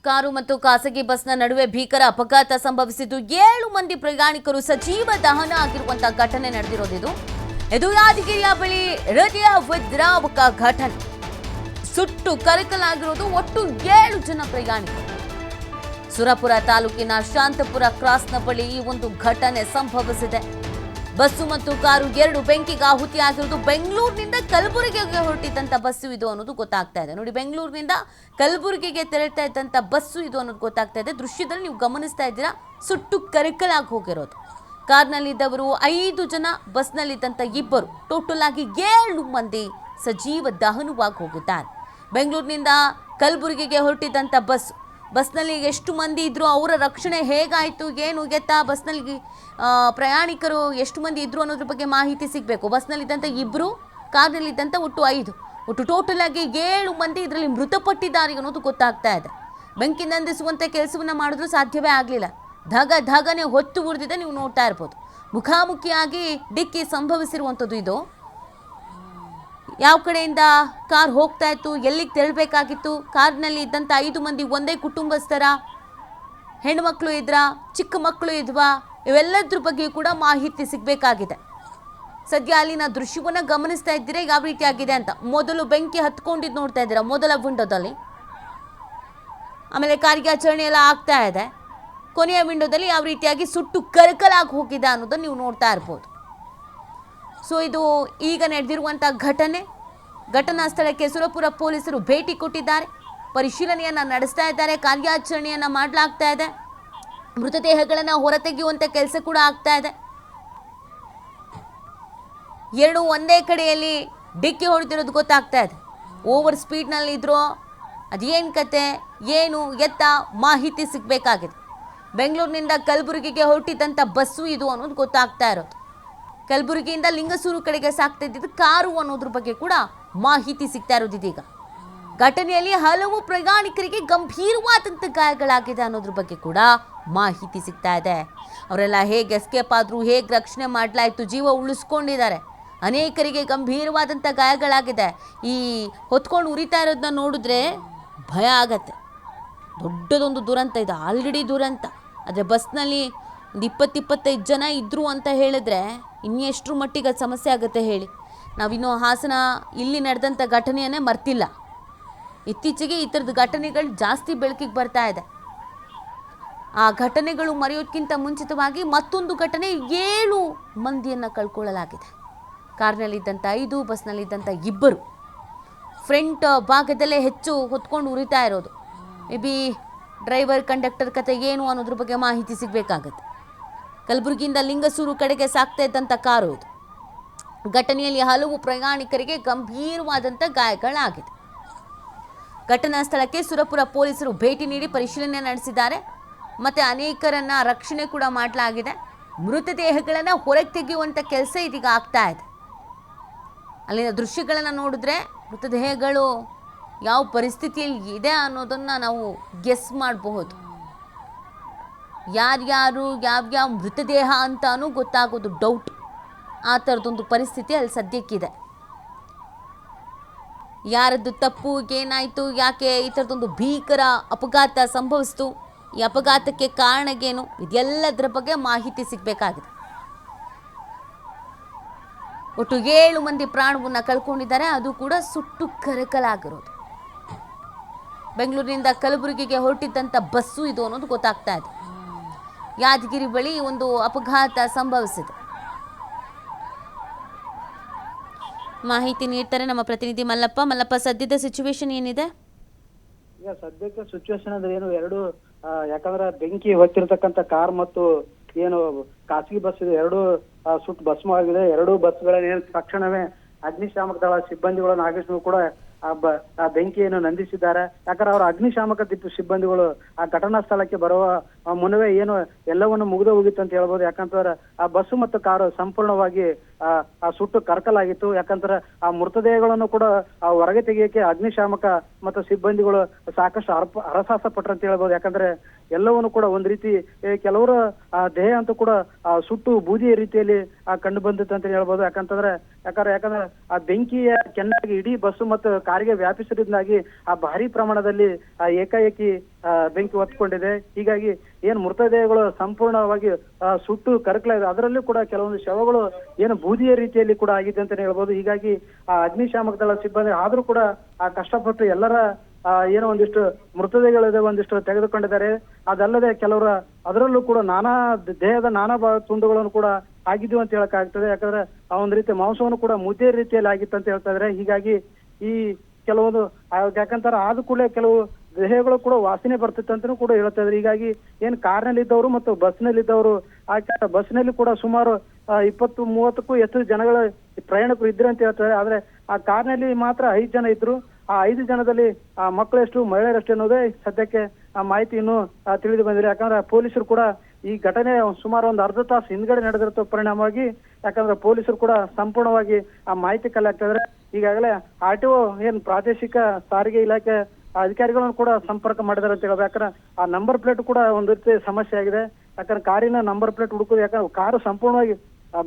Car ಮತ್ತು ಖಾಸಗಿ ಬಸ್ನ ನಡುವೆ ಭೀಕರ ಅಪಘಾತ ಸಂಭವಿಸಿದ್ದು 7 ಮಂದಿ ಪ್ರಯಾಣಿಕರು ಸಜೀವ ದಹನ ಆಗಿರುವಂತಹ ಘಟನೆ ನಡೆದಿರೋದು ಇದು ಯಾದಗಿರಿಯ ಬಳಿ ಹೃದಯ ವಿದ್ರಾವಕ ಘಟನೆ. ಸುಟ್ಟು ಕರಕಲಾಗಿರೋದು ಒಟ್ಟು 7 ಜನ ಪ್ರಯಾಣಿಕರು. ಸುರಪುರ ತಾಲೂಕಿನ ಶಾಂತಪುರ ಕ್ರಾಸ್ನ ಬಳಿ ಈ ಒಂದು ಘಟನೆ ಸಂಭವಿಸಿದೆ. ಬಸ್ಸು ಮತ್ತು ಕಾರು 2 ಬೆಂಕಿಗೆ ಆಹುತಿಯಾಗಿರುವುದು. ಬೆಂಗಳೂರಿನಿಂದ ಕಲಬುರಗಿಗೆ ಹೊರಟಿದ್ದಂತ ಬಸ್ಸು ಇದು ಅನ್ನೋದು ಗೊತ್ತಾಗ್ತಾ ಇದೆ. ನೋಡಿ, ಬೆಂಗಳೂರಿನಿಂದ ಕಲಬುರಗಿಗೆ ತೆರಳ್ತಾ ಇದ್ದಂತ ಬಸ್ಸು ಇದು ಅನ್ನೋದು ಗೊತ್ತಾಗ್ತಾ ಇದೆ. ದೃಶ್ಯದಲ್ಲಿ ನೀವು ಗಮನಿಸ್ತಾ ಇದ್ದೀರಾ, ಸುಟ್ಟು ಕರಕಲಾಗಿ ಹೋಗಿರೋದು. ಕಾರ್ನಲ್ಲಿದ್ದವರು 5 ಜನ, ಬಸ್ನಲ್ಲಿದ್ದಂಥ 2, ಟೋಟಲ್ ಆಗಿ 7 ಮಂದಿ ಸಜೀವ ದಹನವಾಗಿ ಹೋಗಿದ್ದಾರೆ. ಬೆಂಗಳೂರಿನಿಂದ ಕಲಬುರಗಿಗೆ ಹೊರಟಿದ್ದಂಥ ಬಸ್ನಲ್ಲಿ ಎಷ್ಟು ಮಂದಿ ಇದ್ರು, ಅವರ ರಕ್ಷಣೆ ಹೇಗಾಯಿತು, ಏನು ಎತ್ತಾ, ಬಸ್ನಲ್ಲಿ ಪ್ರಯಾಣಿಕರು ಎಷ್ಟು ಮಂದಿ ಇದ್ರು ಅನ್ನೋದ್ರ ಬಗ್ಗೆ ಮಾಹಿತಿ ಸಿಗಬೇಕು. ಬಸ್ನಲ್ಲಿದ್ದಂಥ 2, ಕಾರ್ನಲ್ಲಿದ್ದಂಥ ಒಟ್ಟು 5, ಒಟ್ಟು ಟೋಟಲ್ ಆಗಿ 7 ಮಂದಿ ಇದರಲ್ಲಿ ಮೃತಪಟ್ಟಿದ್ದಾರೆ ಅನ್ನೋದು ಗೊತ್ತಾಗ್ತಾ ಇದೆ. ಬೆಂಕಿ ನಂದಿಸುವಂಥ ಕೆಲಸವನ್ನು ಮಾಡಿದ್ರೂ ಸಾಧ್ಯವೇ ಆಗಲಿಲ್ಲ. ಧಗನೆ ಹೊತ್ತು ಉರಿದಿದೆ. ನೀವು ನೋಡ್ತಾ ಇರ್ಬೋದು, ಮುಖಾಮುಖಿಯಾಗಿ ಡಿಕ್ಕಿ ಸಂಭವಿಸಿರುವಂಥದ್ದು ಇದು. ಯಾವ ಕಡೆಯಿಂದ ಕಾರ್ ಹೋಗ್ತಾ ಇತ್ತು, ಎಲ್ಲಿಗೆ ತೆರಳಬೇಕಾಗಿತ್ತು, ಕಾರ್ನಲ್ಲಿ ಇದ್ದಂಥ 5 ಮಂದಿ ಒಂದೇ ಕುಟುಂಬಸ್ಥರ, ಹೆಣ್ಮಕ್ಳು ಇದ್ರಾ, ಚಿಕ್ಕ ಮಕ್ಕಳು ಇದ್ವಾ, ಇವೆಲ್ಲದ್ರ ಬಗ್ಗೆ ಕೂಡ ಮಾಹಿತಿ ಸಿಗಬೇಕಾಗಿದೆ. ಸದ್ಯ ಅಲ್ಲಿನ ದೃಶ್ಯವನ್ನು ಗಮನಿಸ್ತಾ ಇದ್ದೀರಾ ಯಾವ ರೀತಿಯಾಗಿದೆ ಅಂತ. ಮೊದಲು ಬೆಂಕಿ ಹತ್ಕೊಂಡಿದ್ದು ನೋಡ್ತಾ ಇದ್ದೀರಾ ಮೊದಲ ವಿಂಡೋದಲ್ಲಿ, ಆಮೇಲೆ ಕಾರ್ಯಾಚರಣೆ ಎಲ್ಲ ಆಗ್ತಾ ಇದೆ. ಕೊನೆಯ ವಿಂಡೋದಲ್ಲಿ ಯಾವ ರೀತಿಯಾಗಿ ಸುಟ್ಟು ಕರಕಲಾಗಿ ಹೋಗಿದೆ ಅನ್ನೋದನ್ನು ನೀವು ನೋಡ್ತಾ ಇರ್ಬೋದು. ಸೊ ಇದು ಈಗ ನಡೆದಿರುವಂಥ ಘಟನಾ ಸ್ಥಳಕ್ಕೆ ಸುರಪುರ ಪೊಲೀಸರು ಭೇಟಿ ಕೊಟ್ಟಿದ್ದಾರೆ. ಪರಿಶೀಲನೆಯನ್ನು ನಡೆಸ್ತಾ ಇದ್ದಾರೆ. ಕಾರ್ಯಾಚರಣೆಯನ್ನು ಮಾಡಲಾಗ್ತಾ ಇದೆ. ಮೃತದೇಹಗಳನ್ನು ಹೊರತೆಗೆಯುವಂಥ ಕೆಲಸ ಕೂಡ ಆಗ್ತಾ ಇದೆ. 2 ಒಂದೇ ಕಡೆಯಲ್ಲಿ ಡಿಕ್ಕಿ ಹೊಡೆದಿರೋದು ಗೊತ್ತಾಗ್ತಾ ಇದೆ. ಓವರ್ ಸ್ಪೀಡ್ನಲ್ಲಿದ್ರೋ ಅದೇನು ಕತೆ, ಏನು ಎತ್ತ ಮಾಹಿತಿ ಸಿಗಬೇಕಾಗಿದೆ. ಬೆಂಗಳೂರಿನಿಂದ ಕಲಬುರಗಿಗೆ ಹೊರಟಿದ್ದಂಥ ಬಸ್ಸು ಇದು ಅನ್ನೋದು ಗೊತ್ತಾಗ್ತಾ ಇರೋದು. ಕಲಬುರಗಿಯಿಂದ ಲಿಂಗಸೂರು ಕಡೆಗೆ ಸಾಗ್ತಾ ಇದ್ದಿದ್ದು ಕಾರು ಅನ್ನೋದ್ರ ಬಗ್ಗೆ ಕೂಡ ಮಾಹಿತಿ ಸಿಗ್ತಾ ಇರೋದು ಇದೀಗ. ಘಟನೆಯಲ್ಲಿ ಹಲವು ಪ್ರಯಾಣಿಕರಿಗೆ ಗಂಭೀರವಾದಂಥ ಗಾಯಗಳಾಗಿದೆ ಅನ್ನೋದ್ರ ಬಗ್ಗೆ ಕೂಡ ಮಾಹಿತಿ ಸಿಗ್ತಾ ಇದೆ. ಅವರೆಲ್ಲ ಹೇಗೆ ಎಸ್ಕೇಪ್ ಆದರೂ, ಹೇಗೆ ರಕ್ಷಣೆ ಮಾಡಲಾಯಿತು, ಜೀವ ಉಳಿಸ್ಕೊಂಡಿದ್ದಾರೆ. ಅನೇಕರಿಗೆ ಗಂಭೀರವಾದಂಥ ಗಾಯಗಳಾಗಿದೆ. ಈ ಹೊತ್ಕೊಂಡು ಉರಿತಾ ಇರೋದನ್ನ ನೋಡಿದ್ರೆ ಭಯ ಆಗತ್ತೆ. ದೊಡ್ಡದೊಂದು ದುರಂತ ಇದು, ಆಲ್ರೆಡಿ ದುರಂತ. ಆದರೆ ಬಸ್ನಲ್ಲಿ ಒಂದು 20-25 ಜನ ಇದ್ದರು ಅಂತ ಹೇಳಿದ್ರೆ ಇನ್ನೆಷ್ಟರ ಮಟ್ಟಿಗೆ ಅದು ಸಮಸ್ಯೆ ಆಗುತ್ತೆ ಹೇಳಿ. ನಾವಿನ್ನೂ ಹಾಸನ ಇಲ್ಲಿ ನಡೆದಂಥ ಘಟನೆಯನ್ನೇ ಮರ್ತಿಲ್ಲ. ಇತ್ತೀಚೆಗೆ ಈ ಥರದ ಘಟನೆಗಳು ಜಾಸ್ತಿ ಬೆಳಕಿಗೆ ಬರ್ತಾ ಇದೆ. ಆ ಘಟನೆಗಳು ಮರೆಯೋದಕ್ಕಿಂತ ಮುಂಚಿತವಾಗಿ ಮತ್ತೊಂದು ಘಟನೆ, 7 ಮಂದಿಯನ್ನು ಕಳ್ಕೊಳ್ಳಲಾಗಿದೆ. ಕಾರ್ನಲ್ಲಿದ್ದಂಥ 5, ಬಸ್ನಲ್ಲಿದ್ದಂಥ 2. ಫ್ರಂಟ್ ಭಾಗದಲ್ಲೇ ಹೆಚ್ಚು ಹೊತ್ಕೊಂಡು ಉರಿತಾ ಇರೋದು. ಮೇ ಬಿ ಡ್ರೈವರ್ ಕಂಡಕ್ಟರ್ ಕತೆ ಏನು ಅನ್ನೋದ್ರ ಬಗ್ಗೆ ಮಾಹಿತಿ ಸಿಗಬೇಕಾಗತ್ತೆ. ಕಲಬುರಗಿಯಿಂದ ಲಿಂಗಸೂರು ಕಡೆಗೆ ಸಾಗ್ತಾ ಇದ್ದಂಥ ಕಾರು ಇದು. ಘಟನೆಯಲ್ಲಿ ಹಲವು ಪ್ರಯಾಣಿಕರಿಗೆ ಗಂಭೀರವಾದಂಥ ಗಾಯಗಳಾಗಿದೆ. ಘಟನಾ ಸ್ಥಳಕ್ಕೆ ಸುರಪುರ ಪೊಲೀಸರು ಭೇಟಿ ನೀಡಿ ಪರಿಶೀಲನೆ ನಡೆಸಿದ್ದಾರೆ. ಮತ್ತು ಅನೇಕರನ್ನು ರಕ್ಷಣೆ ಕೂಡ ಮಾಡಲಾಗಿದೆ. ಮೃತದೇಹಗಳನ್ನು ಹೊರಗೆ ತೆಗೆಯುವಂಥ ಕೆಲಸ ಇದೀಗ ಆಗ್ತಾ ಇದೆ. ಅಲ್ಲಿನ ದೃಶ್ಯಗಳನ್ನು ನೋಡಿದ್ರೆ ಮೃತದೇಹಗಳು ಯಾವ ಪರಿಸ್ಥಿತಿಯಲ್ಲಿ ಇದೆ ಅನ್ನೋದನ್ನು ನಾವು ಗೆಸ್ ಮಾಡಬಹುದು. ಯಾರ್ಯಾರು ಯಾವ್ಯಾವ ಮೃತದೇಹ ಅಂತಾನೂ ಗೊತ್ತಾಗೋದು ಡೌಟ್. ಆ ಥರದೊಂದು ಪರಿಸ್ಥಿತಿ ಅಲ್ಲಿ ಸದ್ಯಕ್ಕಿದೆ. ಯಾರದ್ದು ತಪ್ಪು, ಏನಾಯಿತು, ಯಾಕೆ ಈ ಥರದೊಂದು ಭೀಕರ ಅಪಘಾತ ಸಂಭವಿಸ್ತು, ಈ ಅಪಘಾತಕ್ಕೆ ಕಾರಣಗೇನು, ಇದೆಲ್ಲದರ ಬಗ್ಗೆ ಮಾಹಿತಿ ಸಿಗಬೇಕಾಗಿದೆ. ಒಟ್ಟು 7 ಮಂದಿ ಪ್ರಾಣವನ್ನು ಕಳ್ಕೊಂಡಿದ್ದಾರೆ. ಅದು ಕೂಡ ಸುಟ್ಟು ಕರಕಲಾಗಿರೋದು. ಬೆಂಗಳೂರಿನಿಂದ ಕಲಬುರಗಿಗೆ ಹೊರಟಿದ್ದಂಥ ಬಸ್ಸು ಇದು ಅನ್ನೋದು ಗೊತ್ತಾಗ್ತಾ ಇದೆ. ಯಾದಗಿರಿ ಬಳಿ ಒಂದು ಅಪಘಾತ ಸಂಭವಿಸಿದೆ. ಮಾಹಿತಿ ನೀಡ್ತಾರೆ ನಮ್ಮ ಪ್ರತಿನಿಧಿ ಮಲ್ಲಪ್ಪ. ಸದ್ಯದ ಸಿಚುವೇಶನ್ ಏನಿದೆ? ಈಗ ಸದ್ಯಕ್ಕೆ ಸಿಚುವೇಶನ್ ಅಂದ್ರೆ ಏನು, 2 ಯಾಕಂದ್ರೆ ಬೆಂಕಿ ಹೊತ್ತಿರ್ತಕ್ಕಂಥ ಕಾರ್ ಮತ್ತು ಏನು ಖಾಸಗಿ ಬಸ್ ಇದೆ, 2 ಸುಟ್ಟು ಭಸ್ಮವಾಗಿದೆ. 2 ಬಸ್ಗಳನ್ನ ತಕ್ಷಣವೇ ಅಗ್ನಿಶಾಮಕ ದಳ ಸಿಬ್ಬಂದಿಗಳನ್ನು ಆಗಿಸಲು ಕೂಡ ಆ ಬೆಂಕಿಯನ್ನು ನಂದಿಸಿದ್ದಾರೆ. ಯಾಕಂದ್ರೆ ಅವರ ಅಗ್ನಿಶಾಮಕ ಸಿಬ್ಬಂದಿಗಳು ಆ ಘಟನಾ ಸ್ಥಳಕ್ಕೆ ಬರುವ ಮುನ್ನವೇ ಏನು ಎಲ್ಲವನ್ನು ಮುಗಿದು ಹೋಗಿತ್ತು ಅಂತ ಹೇಳ್ಬೋದು. ಯಾಕಂತಂದ್ರೆ ಆ ಬಸ್ಸು ಮತ್ತು ಕಾರು ಸಂಪೂರ್ಣವಾಗಿ ಆ ಸುಟ್ಟು ಕರಕಲಾಗಿತ್ತು. ಯಾಕಂದ್ರೆ ಆ ಮೃತದೇಹಗಳನ್ನು ಕೂಡ ಹೊರಗೆ ತೆಗೆಯಕ್ಕೆ ಅಗ್ನಿಶಾಮಕ ಮತ್ತು ಸಿಬ್ಬಂದಿಗಳು ಸಾಕಷ್ಟು ಹರಸಾಹಸ ಪಟ್ರು ಅಂತ ಹೇಳ್ಬೋದು. ಯಾಕಂದ್ರೆ ಎಲ್ಲವನ್ನು ಕೂಡ ಒಂದ್ ರೀತಿ ಕೆಲವರ ದೇಹ ಅಂತೂ ಕೂಡ ಸುಟ್ಟು ಬೂದಿ ರೀತಿಯಲ್ಲಿ ಕಂಡು ಬಂದಿತ್ತು ಅಂತ ಹೇಳ್ಬೋದು. ಯಾಕಂದ್ರೆ ಆ ಬೆಂಕಿಯ ಚೆನ್ನಾಗಿ ಇಡೀ ಬಸ್ಸು ಮತ್ತು ಕಾರಿಗೆ ವ್ಯಾಪಿಸಿದ್ರಿಂದಾಗಿ ಆ ಭಾರಿ ಪ್ರಮಾಣದಲ್ಲಿ ಏಕಾಏಕಿ ಬೆಂಕಿ ಹೊತ್ಕೊಂಡಿದೆ. ಹೀಗಾಗಿ ಏನ್ ಮೃತದೇಹಗಳು ಸಂಪೂರ್ಣವಾಗಿ ಸುಟ್ಟು ಕರಕಲಾಗಿದೆ. ಅದರಲ್ಲೂ ಕೂಡ ಕೆಲವೊಂದು ಶವಗಳು ಏನು ಬೂದಿಯ ರೀತಿಯಲ್ಲಿ ಕೂಡ ಆಗಿದೆ ಅಂತಾನೆ ಹೇಳ್ಬೋದು. ಹೀಗಾಗಿ ಅಗ್ನಿಶಾಮಕ ದಳ ಸಿಬ್ಬಂದಿ ಆದ್ರೂ ಕೂಡ ಕಷ್ಟಪಟ್ಟು ಎಲ್ಲರ ಏನೋ ಒಂದಿಷ್ಟು ಮೃತದೇಹಗಳಿದೆ ಒಂದಿಷ್ಟು ತೆಗೆದುಕೊಂಡಿದ್ದಾರೆ. ಅದಲ್ಲದೆ ಕೆಲವರ ಅದರಲ್ಲೂ ಕೂಡ ದೇಹದ ನಾನಾ ತುಂಡುಗಳನ್ನು ಕೂಡ ಆಗಿದ್ವು ಅಂತ ಹೇಳಕ್ ಆಗ್ತದೆ. ಯಾಕಂದ್ರೆ ಆ ಒಂದ್ ರೀತಿ ಮಾಂಸವನ್ನು ಕೂಡ ಮುದ್ದೆ ರೀತಿಯಲ್ಲಿ ಆಗಿತ್ತು ಅಂತ ಹೇಳ್ತಾ ಇದ್ದಾರೆ. ಹೀಗಾಗಿ ಈ ಕೆಲವೊಂದು ಯಾಕಂತಾರೆ ಆದ ಕೂಡಲೇ ಕೆಲವು ದೇಹಗಳು ಕೂಡ ವಾಸನೆ ಬರ್ತಿತ್ತು ಅಂತಾನೂ ಕೂಡ ಹೇಳ್ತಾ ಇದ್ರು. ಹೀಗಾಗಿ ಏನ್ ಕಾರ್ನಲ್ಲಿ ಇದ್ದವರು ಮತ್ತು ಬಸ್ನಲ್ಲಿ ಇದ್ದವರು ಆ ಬಸ್ನಲ್ಲಿ ಕೂಡ ಸುಮಾರು 20-30ಕ್ಕೂ ಹೆಚ್ಚು ಜನಗಳ ಪ್ರಯಾಣಿಕರು ಇದ್ರು ಅಂತ ಹೇಳ್ತಾರೆ. ಆದ್ರೆ ಆ ಕಾರ್ನಲ್ಲಿ ಮಾತ್ರ 5 ಜನ ಇದ್ರು. ಆ 5 ಜನದಲ್ಲಿ ಮಕ್ಕಳೆಷ್ಟು ಮಹಿಳೆಯರಷ್ಟು ಅನ್ನೋದೇ ಸದ್ಯಕ್ಕೆ ಆ ಮಾಹಿತಿ ಇನ್ನೂ ತಿಳಿದು ಬಂದಿಲ್ಲ. ಯಾಕಂದ್ರೆ ಪೊಲೀಸರು ಕೂಡ ಈ ಘಟನೆ ಸುಮಾರು ಒಂದು ಅರ್ಧ ತಾಸು ಹಿಂದ್ಗಡೆ ನಡೆದಿರೋ ಪರಿಣಾಮವಾಗಿ ಯಾಕಂದ್ರೆ ಪೊಲೀಸರು ಕೂಡ ಸಂಪೂರ್ಣವಾಗಿ ಆ ಮಾಹಿತಿ ಕಲೆ ಆಗ್ತಾ ಇದ್ದಾರೆ. ಈಗಾಗಲೇ RTO ಏನ್ ಪ್ರಾದೇಶಿಕ ಸಾರಿಗೆ ಇಲಾಖೆ ಅಧಿಕಾರಿಗಳನ್ನು ಕೂಡ ಸಂಪರ್ಕ ಮಾಡಿದಾರೆ ಅಂತ ಹೇಳ್ಬೇಕು. ಯಾಕಂದ್ರೆ ಆ ನಂಬರ್ ಪ್ಲೇಟ್ ಕೂಡ ಒಂದ್ ರೀತಿ ಸಮಸ್ಯೆ ಆಗಿದೆ. ಯಾಕಂದ್ರೆ ಕಾರಿನ ನಂಬರ್ ಪ್ಲೇಟ್ ಹುಡುಕೋದು, ಯಾಕಂದ್ರೆ ಕಾರು ಸಂಪೂರ್ಣವಾಗಿ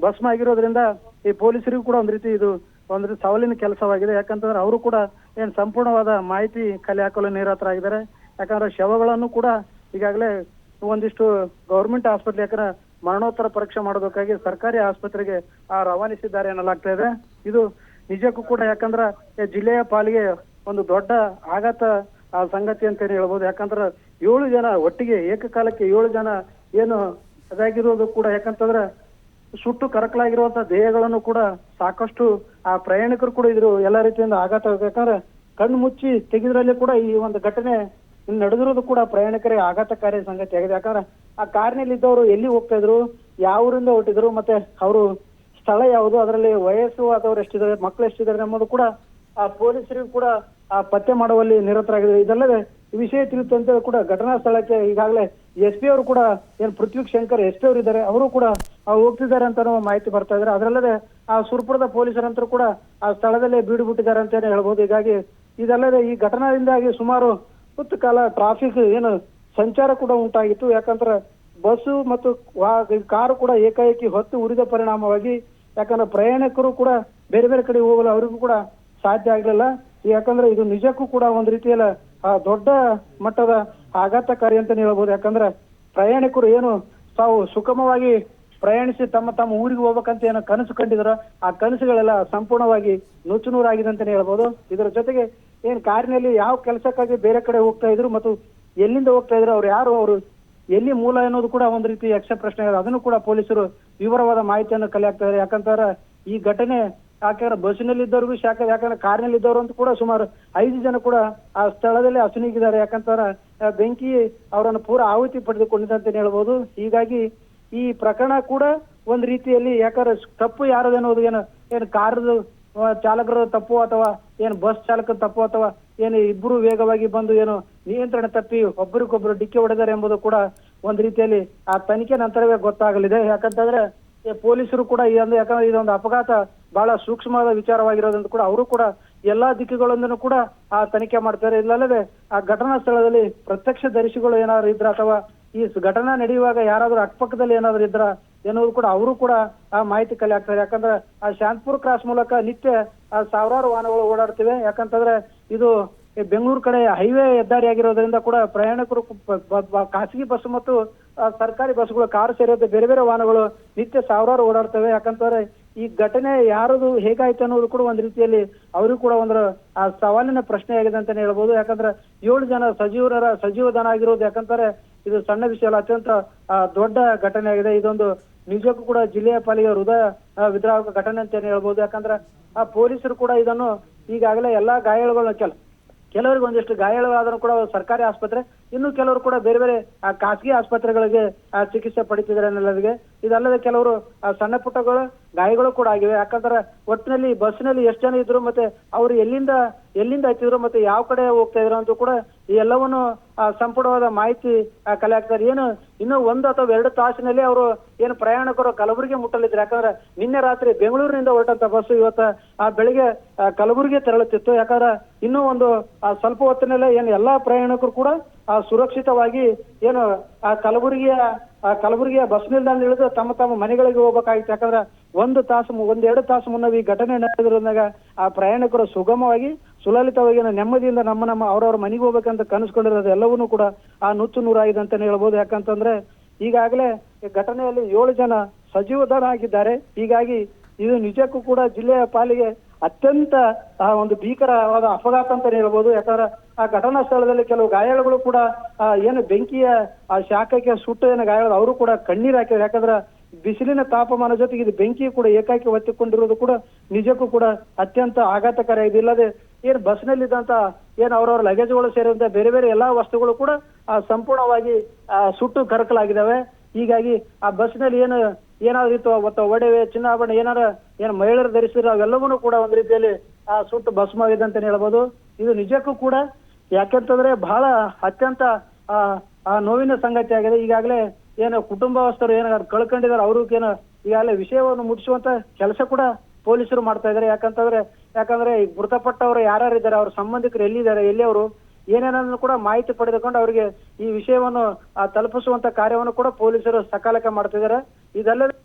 ಭಸ್ಮ ಆಗಿರೋದ್ರಿಂದ ಈ ಪೊಲೀಸರಿಗೂ ಕೂಡ ಒಂದ್ ರೀತಿ ಇದು ಒಂದ್ ರೀತಿ ಸವಾಲಿನ ಕೆಲಸವಾಗಿದೆ. ಯಾಕಂತಂದ್ರೆ ಅವರು ಕೂಡ ಏನ್ ಸಂಪೂರ್ಣವಾದ ಮಾಹಿತಿ ಕಲೆ ಹಾಕಲು ನಿರತರಾಗಿದ್ದಾರೆ. ಯಾಕಂದ್ರೆ ಶವಗಳನ್ನು ಕೂಡ ಈಗಾಗಲೇ ಒಂದಿಷ್ಟು ಗೌರ್ಮೆಂಟ್ ಆಸ್ಪತ್ರೆ ಯಾಕಂದ್ರೆ ಮರಣೋತ್ತರ ಪರೀಕ್ಷೆ ಮಾಡೋದಕ್ಕಾಗಿ ಸರ್ಕಾರಿ ಆಸ್ಪತ್ರೆಗೆ ರವಾನಿಸಿದ್ದಾರೆ ಎನ್ನಲಾಗ್ತಾ ಇದೆ. ಇದು ನಿಜಕ್ಕೂ ಕೂಡ ಯಾಕಂದ್ರೆ ಜಿಲ್ಲೆಯ ಪಾಲಿಗೆ ಒಂದು ದೊಡ್ಡ ಆಘಾತ ಸಂಗತಿ ಅಂತ ಹೇಳ್ಬೋದು. ಯಾಕಂದ್ರೆ 7 ಜನ ಒಟ್ಟಿಗೆ ಏಕಕಾಲಕ್ಕೆ 7 ಜನ ಏನು ಅದಾಗಿರೋದು ಕೂಡ ಯಾಕಂತಂದ್ರೆ ಸುಟ್ಟು ಕರಕಲಾಗಿರುವಂತಹ ದೇಹಗಳನ್ನು ಕೂಡ ಸಾಕಷ್ಟು ಆ ಪ್ರಯಾಣಿಕರು ಕೂಡ ಇದ್ರು ಎಲ್ಲಾ ರೀತಿಯಿಂದ ಆಘಾತ. ಯಾಕಂದ್ರೆ ಕಣ್ಣು ಮುಚ್ಚಿ ತೆಗೆದ್ರಲ್ಲಿ ಕೂಡ ಈ ಒಂದು ಘಟನೆ ನಡೆದಿರೋದು ಕೂಡ ಪ್ರಯಾಣಿಕರಿಗೆ ಆಘಾತಕಾರಿ ಸಂಗತಿ ಆಗಿದೆ. ಯಾಕಂದ್ರೆ ಆ ಕಾರ್ನಲ್ಲಿ ಇದ್ದವರು ಎಲ್ಲಿ ಹೋಗ್ತಾ ಇದ್ರು, ಯಾವ ಊರಿಂದ ಹೊರಟಿದ್ರು, ಮತ್ತೆ ಅವರು ಸ್ಥಳ ಯಾವುದು, ಅದರಲ್ಲಿ ವಯಸ್ಸು ಆದವರು ಎಷ್ಟಿದ್ದಾರೆ, ಮಕ್ಕಳು ಎಷ್ಟಿದ್ದಾರೆ ಎಂಬುದು ಕೂಡ ಆ ಪೊಲೀಸರಿಗೂ ಕೂಡ ಪತ್ತೆ ಮಾಡುವಲ್ಲಿ ನಿರತರಾಗಿದೆ. ಇದಲ್ಲದೆ ಈ ವಿಷಯ ತಿಳಿತಂತೆ ಕೂಡ ಘಟನಾ ಸ್ಥಳಕ್ಕೆ ಈಗಾಗಲೇ SP ಅವರು ಕೂಡ ಏನ್ ಪೃಥ್ವಿ ಶಂಕರ್ SP ಅವರು ಇದ್ದಾರೆ, ಅವರು ಕೂಡ ಹೋಗ್ತಿದ್ದಾರೆ ಅಂತ ಮಾಹಿತಿ ಬರ್ತಾ ಇದ್ದಾರೆ. ಅದರಲ್ಲದೆ ಆ ಸುರ್ಪುರದ ಪೊಲೀಸರಂತರೂ ಕೂಡ ಆ ಸ್ಥಳದಲ್ಲೇ ಬೀಡು ಬಿಟ್ಟಿದ್ದಾರೆ ಅಂತಾನೆ ಹೇಳ್ಬೋದು. ಹೀಗಾಗಿ ಇದಲ್ಲದೆ ಈ ಘಟನೆಯಿಂದಾಗಿ ಸುಮಾರು ಹೊತ್ತು ಕಾಲ ಟ್ರಾಫಿಕ್ ಏನು ಸಂಚಾರ ಕೂಡ ಉಂಟಾಗಿತ್ತು. ಯಾಕಂದ್ರೆ ಬಸ್ಸು ಮತ್ತು ಕಾರು ಕೂಡ ಏಕಾಏಕಿ ಹೊತ್ತು ಉರಿದ ಪರಿಣಾಮವಾಗಿ ಯಾಕಂದ್ರೆ ಪ್ರಯಾಣಿಕರು ಕೂಡ ಬೇರೆ ಬೇರೆ ಕಡೆ ಹೋಗಲು ಅವರಿಗೂ ಕೂಡ ಸಾಧ್ಯ ಆಗ್ಲಿಲ್ಲ. ಯಾಕಂದ್ರೆ ಇದು ನಿಜಕ್ಕೂ ಕೂಡ ಒಂದ್ ರೀತಿಯಲ್ಲ ದೊಡ್ಡ ಮಟ್ಟದ ಆಘಾತಕಾರಿ ಅಂತಾನೆ ಹೇಳ್ಬೋದು. ಯಾಕಂದ್ರೆ ಪ್ರಯಾಣಿಕರು ಏನು ತಾವು ಸುಗಮವಾಗಿ ಪ್ರಯಾಣಿಸಿ ತಮ್ಮ ಊರಿಗೆ ಹೋಗ್ಬೇಕಂತ ಏನೋ ಕನಸು ಕಂಡಿದ್ರ ಆ ಕನಸುಗಳೆಲ್ಲ ಸಂಪೂರ್ಣವಾಗಿ ನುಚ್ಚುನೂರಾಗಿದೆ ಅಂತಾನೆ ಹೇಳ್ಬೋದು. ಇದರ ಜೊತೆಗೆ ಏನ್ ಕಾರಿನಲ್ಲಿ ಯಾವ ಕೆಲಸಕ್ಕಾಗಿ ಬೇರೆ ಕಡೆ ಹೋಗ್ತಾ ಇದ್ರು ಮತ್ತು ಎಲ್ಲಿಂದ ಹೋಗ್ತಾ ಇದ್ರು, ಅವ್ರು ಯಾರು, ಅವರು ಎಲ್ಲಿ ಮೂಲ ಅನ್ನೋದು ಕೂಡ ಒಂದ್ ರೀತಿ ಯಕ್ಷ ಪ್ರಶ್ನೆ ಇದೆ. ಅದನ್ನು ಕೂಡ ಪೊಲೀಸರು ವಿವರವಾದ ಮಾಹಿತಿಯನ್ನು ಕಲೆ ಹಾಕ್ತಾ ಇದ್ದಾರೆ. ಯಾಕಂತಾರೆ ಈ ಘಟನೆ ಯಾಕಂದ್ರೆ ಬಸ್ಸಿನಲ್ಲಿ ಇದ್ದವ್ರಿಗೂ ಶಾಖ, ಯಾಕಂದ್ರೆ ಕಾರ್ನಲ್ಲಿ ಇದ್ದವರು ಅಂತ ಕೂಡ ಸುಮಾರು 5 ಜನ ಕೂಡ ಆ ಸ್ಥಳದಲ್ಲಿ ಅಸುನೀಗಿದ್ದಾರೆ. ಯಾಕಂತಾರೆ ಬೆಂಕಿ ಅವರನ್ನು ಪೂರ ಆಹುತಿ ಪಡೆದುಕೊಂಡಿದೆ ಹೇಳ್ಬೋದು. ಹೀಗಾಗಿ ಈ ಪ್ರಕರಣ ಕೂಡ ಒಂದ್ ರೀತಿಯಲ್ಲಿ ಯಾಕಂದ್ರೆ ತಪ್ಪು ಯಾರದು ಅನ್ನೋದು ಏನು ಕಾರದು ಚಾಲಕರ ತಪ್ಪು ಅಥವಾ ಏನು ಬಸ್ ಚಾಲಕರ ತಪ್ಪು ಅಥವಾ ಏನು ಇಬ್ರು ವೇಗವಾಗಿ ಬಂದು ಏನು ನಿಯಂತ್ರಣ ತಪ್ಪಿ ಒಬ್ಬರಿಗೊಬ್ಬರು ಡಿಕ್ಕಿ ಹೊಡೆದಾರೆ ಎಂಬುದು ಕೂಡ ಒಂದ್ ರೀತಿಯಲ್ಲಿ ಆ ತನಿಖೆ ನಂತರವೇ ಗೊತ್ತಾಗಲಿದೆ. ಯಾಕಂತಂದ್ರೆ ಪೊಲೀಸರು ಕೂಡ ಯಾಕಂದ್ರೆ ಇದೊಂದು ಅಪಘಾತ ಬಹಳ ಸೂಕ್ಷ್ಮವಾದ ವಿಚಾರವಾಗಿರೋದ್ರಿಂದ ಕೂಡ ಅವರು ಕೂಡ ಎಲ್ಲಾ ದಿಕ್ಕುಗಳಿಂದನೂ ಕೂಡ ಆ ತನಿಖೆ ಮಾಡ್ತಾರೆ. ಇಲ್ಲಲ್ಲದೆ ಆ ಘಟನಾ ಸ್ಥಳದಲ್ಲಿ ಪ್ರತ್ಯಕ್ಷದರ್ಶಿಗಳು ಏನಾದ್ರು ಇದ್ರ ಅಥವಾ ಈ ಘಟನಾ ನಡೆಯುವಾಗ ಯಾರಾದ್ರೂ ಅಕ್ಕಪಕ್ಕದಲ್ಲಿ ಏನಾದ್ರು ಇದ್ರ ಎನ್ನುವುದು ಕೂಡ ಅವರು ಕೂಡ ಆ ಮಾಹಿತಿ ಕಲೆ ಆಗ್ತಾರೆ. ಯಾಕಂದ್ರೆ ಆ ಶಾಂತಪುರ ಕ್ರಾಸ್ ಮೂಲಕ ನಿತ್ಯ ಸಾವಿರಾರು ವಾಹನಗಳು ಓಡಾಡ್ತಿವೆ. ಯಾಕಂತಂದ್ರೆ ಇದು ಬೆಂಗಳೂರು ಕಡೆ ಹೈವೇ ಹೆದ್ದಾರಿ ಆಗಿರೋದ್ರಿಂದ ಕೂಡ ಪ್ರಯಾಣಿಕರು ಖಾಸಗಿ ಬಸ್ ಮತ್ತು ಸರ್ಕಾರಿ ಬಸ್ಗಳು, ಕಾರು ಸೇರಿದಂತೆ ಬೇರೆ ಬೇರೆ ವಾಹನಗಳು ನಿತ್ಯ ಸಾವಿರಾರು ಓಡಾಡ್ತವೆ. ಯಾಕಂತಂದ್ರೆ ಈ ಘಟನೆ ಯಾರದು ಹೇಗಾಯ್ತು ಅನ್ನೋದು ಕೂಡ ಒಂದ್ ರೀತಿಯಲ್ಲಿ ಅವ್ರಿಗೂ ಕೂಡ ಒಂದು ಆ ಸವಾಲಿನ ಪ್ರಶ್ನೆ ಆಗಿದೆ ಅಂತಾನೆ ಹೇಳ್ಬೋದು. ಯಾಕಂದ್ರೆ 7 ಜನ ಸಜೀವದನ ಆಗಿರೋದು ಯಾಕಂತಾರೆ ಇದು ಸಣ್ಣ ವಿಷಯ ಅಲ್ಲ, ಅತ್ಯಂತ ದೊಡ್ಡ ಘಟನೆ ಆಗಿದೆ. ಇದೊಂದು ನಿಜಕ್ಕೂ ಕೂಡ ಜಿಲ್ಲೆಯ ಪಾಲಿಗೆ ಹೃದಯ ವಿದ್ರಾವಕ ಘಟನೆ ಅಂತಾನೆ ಹೇಳ್ಬೋದು. ಯಾಕಂದ್ರೆ ಆ ಪೊಲೀಸರು ಕೂಡ ಇದನ್ನು ಈಗಾಗಲೇ ಎಲ್ಲಾ ಗಾಯಾಳುಗಳನ್ನ ಕೆಲವರಿಗೆ ಒಂದಿಷ್ಟು ಗಾಯಾಳಾದರೂ ಕೂಡ ಸರ್ಕಾರಿ ಆಸ್ಪತ್ರೆ, ಇನ್ನು ಕೆಲವರು ಕೂಡ ಬೇರೆ ಬೇರೆ ಖಾಸಗಿ ಆಸ್ಪತ್ರೆಗಳಿಗೆ ಚಿಕಿತ್ಸೆ ಪಡಿತಿದ್ದಾರೆ ಅನ್ನೋದಿಗೆ. ಇದಲ್ಲದೆ ಕೆಲವರು ಸಣ್ಣ ಪುಟ್ಟಗಳು ಗಾಯಗಳು ಕೂಡ ಆಗಿವೆ. ಯಾಕಂದ್ರೆ ಒಟ್ಟಿನಲ್ಲಿ ಬಸ್ನಲ್ಲಿ ಎಷ್ಟು ಜನ ಇದ್ರು ಮತ್ತೆ ಅವರು ಎಲ್ಲಿಂದ ಹತ್ತಿದ್ರು ಮತ್ತೆ ಯಾವ ಕಡೆ ಹೋಗ್ತಾ ಇದ್ರು ಅಂತ ಕೂಡ ಈ ಎಲ್ಲವನ್ನು ಸಂಪೂರ್ಣವಾದ ಮಾಹಿತಿ ಕಲೆ ಹಾಕ್ತಾರೆ. ಏನು ಇನ್ನು 1 ಅಥವಾ 2 ತಾಸಿನಲ್ಲಿ ಅವರು ಏನು ಪ್ರಯಾಣಿಕರು ಕಲಬುರಗಿ ಮುಟ್ಟಲಿದ್ರು. ಯಾಕಂದ್ರೆ ನಿನ್ನೆ ರಾತ್ರಿ ಬೆಂಗಳೂರಿನಿಂದ ಹೊರಟಂತ ಬಸ್ ಇವತ್ತು ಬೆಳಿಗ್ಗೆ ಕಲಬುರಗಿ ತೆರಳುತ್ತಿತ್ತು. ಯಾಕಂದ್ರೆ ಇನ್ನೂ ಒಂದು ಸ್ವಲ್ಪ ಹೊತ್ತಿನಲ್ಲೇ ಏನು ಎಲ್ಲಾ ಪ್ರಯಾಣಿಕರು ಕೂಡ ಸುರಕ್ಷಿತವಾಗಿ ಏನು ಕಲಬುರಗಿಯ ಕಲಬುರಗಿಯ ಬಸ್ ನಿಲ್ದಾಣ ಇಳಿದು ತಮ್ಮ ತಮ್ಮ ಮನೆಗಳಿಗೆ ಹೋಗ್ಬೇಕಾಗಿತ್ತು. ಯಾಕಂದ್ರೆ ಒಂದೆರಡು ತಾಸು ಮುನ್ನವೇ ಈ ಘಟನೆ ನಡೆದಿರೋದ್ರಾಗ ಆ ಪ್ರಯಾಣಿಕರು ಸುಗಮವಾಗಿ ಸುಲಲಿತವಾಗಿ ನೆಮ್ಮದಿಯಿಂದ ನಮ್ಮ ಅವ್ರವ್ರ ಮನೆಗೆ ಹೋಗ್ಬೇಕಂತ ಕನಸ್ಕೊಂಡಿರೋದು ಎಲ್ಲವನ್ನೂ ಕೂಡ ಆ ನುಚ್ಚು ನೂರಾಗಿದೆ ಅಂತಾನೆ ಹೇಳ್ಬೋದು. ಯಾಕಂತಂದ್ರೆ ಈಗಾಗಲೇ ಈ ಘಟನೆಯಲ್ಲಿ 7 ಜನ ಸಜೀವರಾಗಿದ್ದಾರೆ. ಹೀಗಾಗಿ ಇದು ನಿಜಕ್ಕೂ ಕೂಡ ಜಿಲ್ಲೆಯ ಪಾಲಿಗೆ ಅತ್ಯಂತ ಒಂದು ಭೀಕರವಾದ ಅಪಘಾತ ಅಂತಾನೆ ಹೇಳ್ಬೋದು. ಯಾಕಂದ್ರೆ ಆ ಘಟನಾ ಸ್ಥಳದಲ್ಲಿ ಕೆಲವು ಗಾಯಾಳುಗಳು ಕೂಡ ಏನು ಬೆಂಕಿಯ ಶಾಖಕ್ಕೆ ಸುಟ್ಟು ಏನು ಗಾಯಾಳು ಅವರು ಕೂಡ ಕಣ್ಣೀರು ಹಾಕಿದ್ರು. ಯಾಕಂದ್ರೆ ಬಿಸಿಲಿನ ತಾಪಮಾನ ಜೊತೆಗೆ ಇದು ಬೆಂಕಿ ಕೂಡ ಏಕಾಏಕಿ ಹೊತ್ತಿಕೊಂಡಿರೋದು ಕೂಡ ನಿಜಕ್ಕೂ ಕೂಡ ಅತ್ಯಂತ ಆಘಾತಕಾರಿ. ಇದಿಲ್ಲದೆ ಏನು ಬಸ್ನಲ್ಲಿದ್ದಂತ ಏನು ಅವರವರ ಲಗೇಜ್ಗಳು ಸೇರಿದಂತೆ ಬೇರೆ ಬೇರೆ ಎಲ್ಲಾ ವಸ್ತುಗಳು ಕೂಡ ಸಂಪೂರ್ಣವಾಗಿ ಸುಟ್ಟು ಕರಕಲಾಗಿದ್ದಾವೆ. ಹೀಗಾಗಿ ಆ ಬಸ್ನಲ್ಲಿ ಏನಾದ್ರು ಇತ್ತು ಅವತ್ತು ಒಡವೆ ಚಿನ್ನಾಭರಣ ಏನು ಮಹಿಳೆಯರು ಧರಿಸಿದ್ರು ಅವೆಲ್ಲವನ್ನೂ ಕೂಡ ಒಂದು ರೀತಿಯಲ್ಲಿ ಸುಟ್ಟು ಭಸ್ಮವಾಗಿದೆ ಅಂತಾನೆ ಹೇಳ್ಬೋದು. ಇದು ನಿಜಕ್ಕೂ ಕೂಡ ಯಾಕೆಂತಂದ್ರೆ ಬಹಳ ಅತ್ಯಂತ ನೋವಿನ ಸಂಗತಿ ಆಗಿದೆ. ಈಗಾಗಲೇ ಏನು ಕುಟುಂಬಸ್ಥರು ಏನು ಕಳ್ಕೊಂಡಿದ್ದಾರೆ ಅವ್ರಿಗೇನು ಈಗಾಗಲೇ ವಿಷಯವನ್ನು ಮುಟ್ಟಿಸುವಂತ ಕೆಲಸ ಕೂಡ ಪೊಲೀಸರು ಮಾಡ್ತಾ ಇದ್ದಾರೆ. ಯಾಕಂದ್ರೆ ಈ ಮೃತಪಟ್ಟವರು ಯಾರ್ಯಾರಿದ್ದಾರೆ, ಅವ್ರ ಸಂಬಂಧಿಕರು ಎಲ್ಲಿದ್ದಾರೆ, ಎಲ್ಲಿ ಅವರು ಏನೇನನ್ನು ಕೂಡ ಮಾಹಿತಿ ಪಡೆದುಕೊಂಡು ಅವರಿಗೆ ಈ ವಿಷಯವನ್ನು ತಲುಪಿಸುವಂತ ಕಾರ್ಯವನ್ನು ಕೂಡ ಪೊಲೀಸರು ಸಕಾಲಕ್ಕೆ ಮಾಡ್ತಿದ್ದಾರೆ. ಇದಲ್ಲದೆ